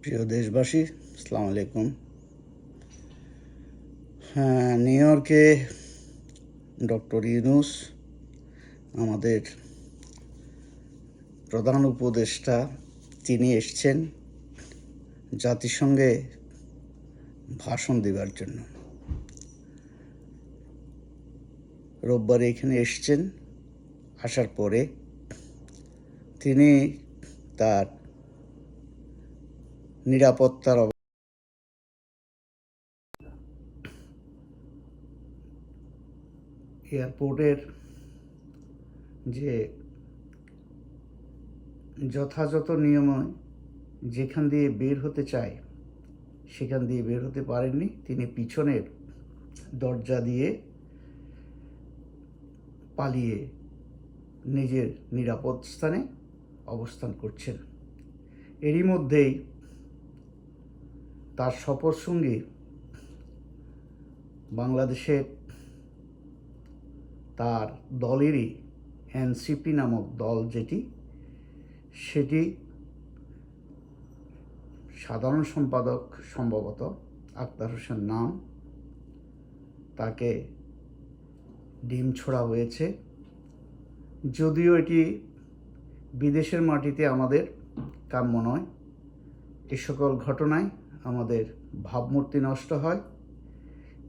প্রিয় দেশবাসী, আসসালামু আলাইকুম। হ্যাঁ, নিউ ইয়র্কে ডক্টর ইউনূস, আমাদের প্রধান উপদেষ্টা, তিনি এসছেন জাতিসংঘে ভাষণ দেবার জন্য। রোববার এখানে এসছেন। আসার পরে তিনি তার নিরাপত্তার এয়ারপোর্টের যে যথাযথ নিয়মে যেখান দিয়ে বের হতে চায় সেখান দিয়ে বের হতে পারেননি। তিনি পিছনের দরজা দিয়ে পালিয়ে নিজের নিরাপদ স্থানে অবস্থান করছেন। এরই মধ্যেই তার সফরসঙ্গী বাংলাদেশের তার দলেরই এনসিপি নামক দল সেটি সাধারণ সম্পাদক সম্ভবত আক্তার হোসেন নাম, তাকে ডিম ছোড়া হয়েছে। যদিও এটি বিদেশের মাটিতে আমাদের কাম্য নয়। এ সকল ঘটনায় আমাদের ভাবমূর্তি নষ্ট হয়।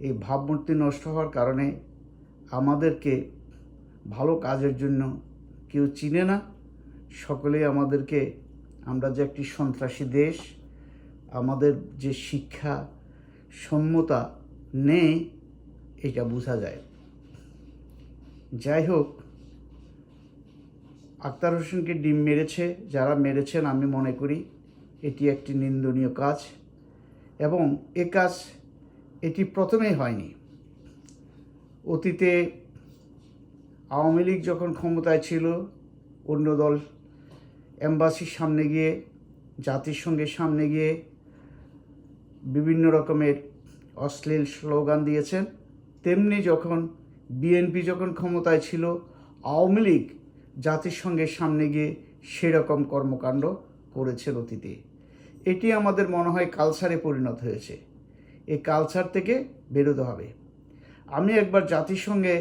এই ভাবমূর্তি নষ্ট হওয়ার কারণে আমাদেরকে ভালো কাজের জন্য কেউ চিনে না। সকলেই আমাদেরকে, আমরা যে একটি সন্ত্রাসী দেশ, আমাদের যে শিক্ষা সম্যতা নেই, এটা বোঝা যায়। যাই হোক, আক্তার হোসেনকে ডিম মেরেছে যারা মেরেছেন, আমি মনে করি এটি একটি নিন্দনীয় কাজ। এবং এটি প্রথমেই হয়নি। অতীতে আওয়ামী লীগ যখন ক্ষমতায় ছিল, অন্য দল এম্বাসির সামনে গিয়ে, জাতিসংঘের সামনে গিয়ে বিভিন্ন রকমের অশ্লীল স্লোগান দিয়েছেন। তেমনি যখন বিএনপি যখন ক্ষমতায় ছিল, আওয়ামী লীগ জাতিসংঘের সামনে গিয়ে সেরকম কর্মকাণ্ড করেছে অতীতে। এটি আমাদের মনে হয় কালচারে পরিণত হয়েছে। এই কালচার থেকে বেরোতে হবে। আমি একবার জাতিসংঘে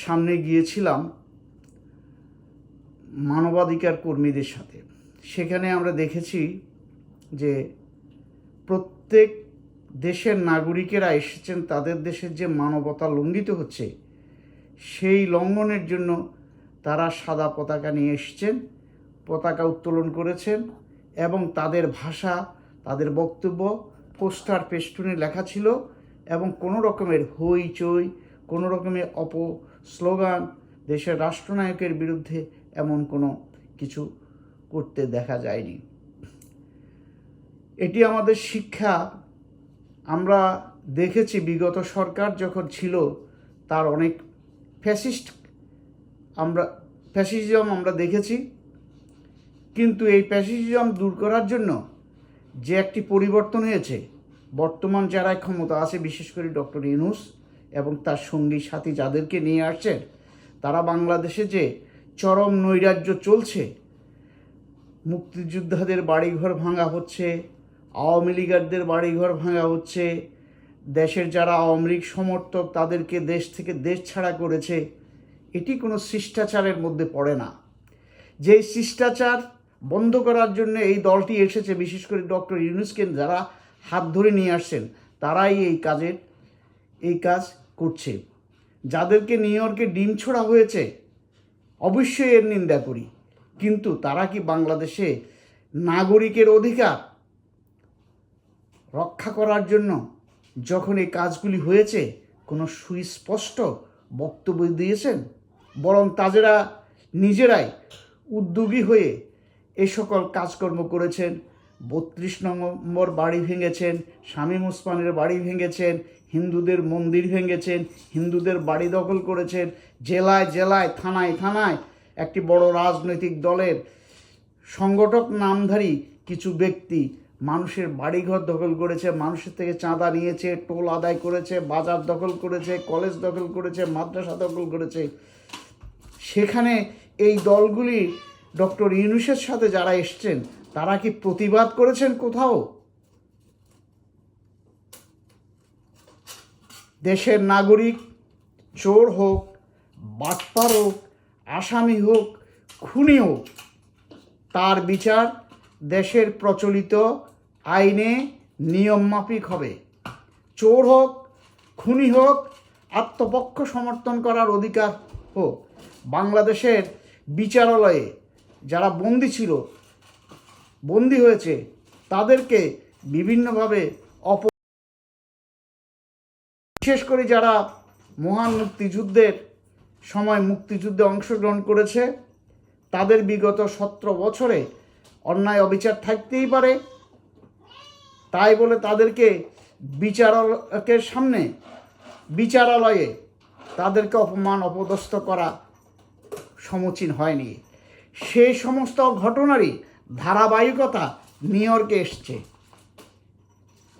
সামনে গিয়েছিলাম মানবাধিকার কর্মীদের সাথে। সেখানে আমরা দেখেছি যে প্রত্যেক দেশের নাগরিকেরা এসেছেন, তাদের দেশের যে মানবতা লঙ্ঘিত হচ্ছে সেই লঙ্ঘনের জন্য তারা সাদা পতাকা নিয়ে এসেছেন, পতাকা উত্তোলন করেছেন এবং তাদের ভাষা, তাদের বক্তব্য পোস্টার পেস্টুনে লেখা ছিল এবং কোনো রকমের হইচই, কোনো রকমের স্লোগান, দেশের রাষ্ট্রনায়কের বিরুদ্ধে এমন কোনো কিছু করতে দেখা যায়নি। এটি আমাদের শিক্ষা। আমরা দেখেছি বিগত সরকার যখন ছিল, তার অনেক ফ্যাসিজম আমরা দেখেছি। কিন্তু এই ফ্যাসিজম দূর করার জন্য যে একটি পরিবর্তন হয়েছে, বর্তমান যারা ক্ষমতা আছে, বিশেষ করে ডক্টর ইউনূস এবং তার সঙ্গী সাথী যাদেরকে নিয়ে আসছেন, তারা বাংলাদেশে যে চরম নৈরাজ্য চলছে, মুক্তিযোদ্ধাদের বাড়িঘর ভাঙা হচ্ছে, আওয়ামী লীগারদের বাড়িঘর ভাঙা হচ্ছে, দেশের যারা আওয়ামী লীগ সমর্থক তাদেরকে দেশ থেকে দেশ ছাড়া করেছে, এটি কোনো শিষ্টাচারের মধ্যে পড়ে না। যে শিষ্টাচার বন্ধ করার জন্য এই দলটি এসেছে, বিশেষ করে ডক্টর ইউনূসকে যারা হাত ধরে নিয়ে আসছেন, তারাই এই কাজ করছে। যাদেরকে নিউ ইয়র্কে ডিম ছোড়া হয়েছে, অবশ্যই এর নিন্দা করি। কিন্তু তারা কি বাংলাদেশে নাগরিকের অধিকার রক্ষা করার জন্য যখন এই কাজগুলি হয়েছে কোনো সুস্পষ্ট বক্তব্য দিয়েছেন? বরং তারা নিজেরাই উদ্যোগী হয়ে এ সকল কাজকর্ম করেছেন। 32 নম্বর বাড়ি ভেঙেছেন, শামীম ওসমানের বাড়ি ভেঙেছেন, হিন্দুদের মন্দির ভেঙেছেন, হিন্দুদের বাড়ি দখল করেছেন, জেলায় জেলায়, থানায় থানায় একটি বড় রাজনৈতিক দলের সংগঠক নামধারী কিছু ব্যক্তি মানুষের বাড়িঘর দখল করেছে, মানুষের থেকে চাঁদা নিয়েছে, টোল আদায় করেছে, বাজার দখল করেছে, কলেজ দখল করেছে, মাদ্রাসা দখল করেছে। সেখানে এই দলগুলি ডক্টর ইউনূসের সাথে যারা এসছেন তারা কি প্রতিবাদ করেছেন কোথাও? দেশের নাগরিক চোর হোক, বাটপার হোক, আসামি হোক, খুনি হোক, তার বিচার দেশের প্রচলিত আইনে নিয়মমাফিক হবে। চোর হোক, খুনি হোক, আত্মপক্ষ সমর্থন করার অধিকার হোক। বাংলাদেশের বিচারালয়ে যারা বন্দী হয়েছে তাদেরকে বিভিন্নভাবে বিশেষ করে যারা মহান মুক্তিযুদ্ধের সময় মুক্তিযুদ্ধে অংশগ্রহণ করেছে তাদের বিগত 17 বছরে অন্যায় অবিচার থাকতেই পারে, তাই বলে তাদেরকে বিচারকের সামনে বিচারালয়ে তাদেরকে অপদস্থ করা সমীচীন হয়নি। সেই সমস্ত ঘটনারই ধারাবাহিকতা নিউ ইয়র্কে এসছে।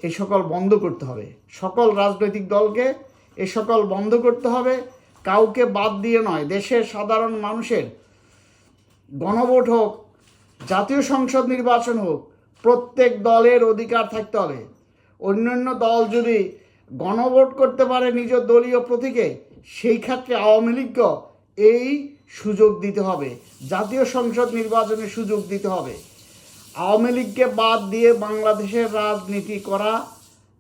এই সকল বন্ধ করতে হবে, সকল রাজনৈতিক দলকে এ সকল বন্ধ করতে হবে। কাউকে বাদ দিয়ে নয়, দেশের সাধারণ মানুষের গণভোট হোক, জাতীয় সংসদ নির্বাচন হোক, প্রত্যেক দলের অধিকার থাকতে হবে। অন্যান্য দল যদি গণভোট করতে পারে নিজ দলীয় প্রতীকে, সেই ক্ষেত্রে আওয়ামী লীগকে এই সুযোগ দিতে হবে, জাতীয় সংসদ নির্বাচনের সুযোগ দিতে হবে। আওয়ামী লীগকে বাদ দিয়ে বাংলাদেশের রাজনীতি করা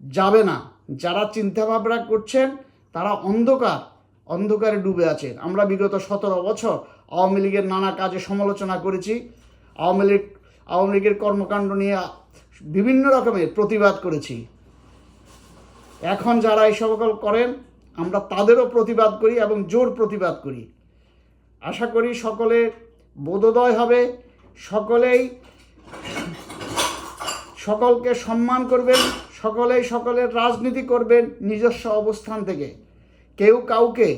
যাবে না। যারা চিন্তাভাবনা করছেন তারা অন্ধকারে ডুবে আছেন। আমরা বিগত 17 বছর আওয়ামী লীগের নানা কাজে সমালোচনা করেছি, আওয়ামী লীগের কর্মকাণ্ড নিয়ে বিভিন্ন রকমের প্রতিবাদ করেছি। এখন যারা এই সকল করেন আমরা তাদেরও প্রতিবাদ করি এবং জোর প্রতিবাদ করি। আশা করি সকলের বোধোদয় হবে, সকলকে সম্মান করবেন, সকলেই সকলের রাজনীতি করবেন নিজস্ব অবস্থান থেকে। কেউ কাউকে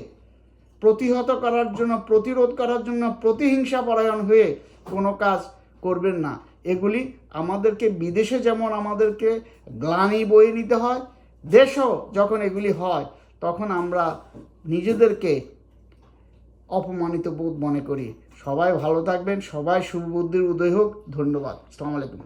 প্রতিহত করার জন্য, প্রতিরোধ করার জন্য প্রতিহিংসা পরায়ণ হয়ে কোনো কাজ করবেন না। এগুলি আমাদেরকে বিদেশে যেমন আমাদেরকে গ্লানি বয়ে নিতে হয়, দেশও যখন এগুলি হয় তখন আমরা নিজেদেরকে অপমানিত বোধ মনে করি। সবাই ভালো থাকবেন, সবাই সুবুদ্ধির উদয় হোক। ধন্যবাদ। আসসালামু আলাইকুম।